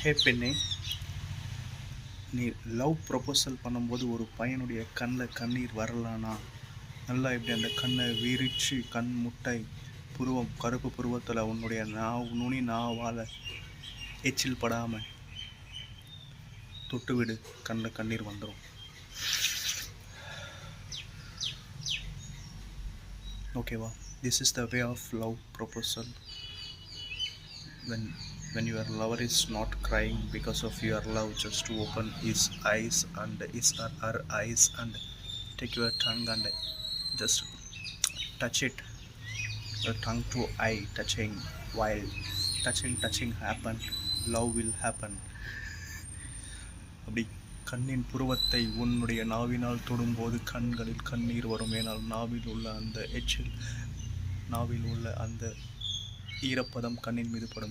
ஹே பெண்ணே, நீ love proposal பண்ணும்போது ஒரு பையனுடைய கண்ணில் கண்ணீர் வரலானா நல்லா இப்படி அந்த கண்ணை விரிச்சு கண் முட்டை புருவம் கருப்பு புருவத்தில் உன்னுடைய நுனி நாவால் எச்சில் படாமல் தொட்டு விடு, கண்ணில் கண்ணீர் வந்துடும். ஓகேவா? This is the way of love proposal. when your lover is not crying because of your love, just to open his eyes and his or her eyes and take your tongue and just touch it, your tongue to eye touching. While touching happen, love will happen. அப்படி கண்ணின் புருவத்தை உன்னுடைய நாவினால் தொடும்போது கண்களில் கண்ணீர் வரும். ஏனால் நாவில் உள்ள அந்த எச்சில், நாவில் உள்ள அந்த ஈரப்பதம் கண்ணின் மீது படும்.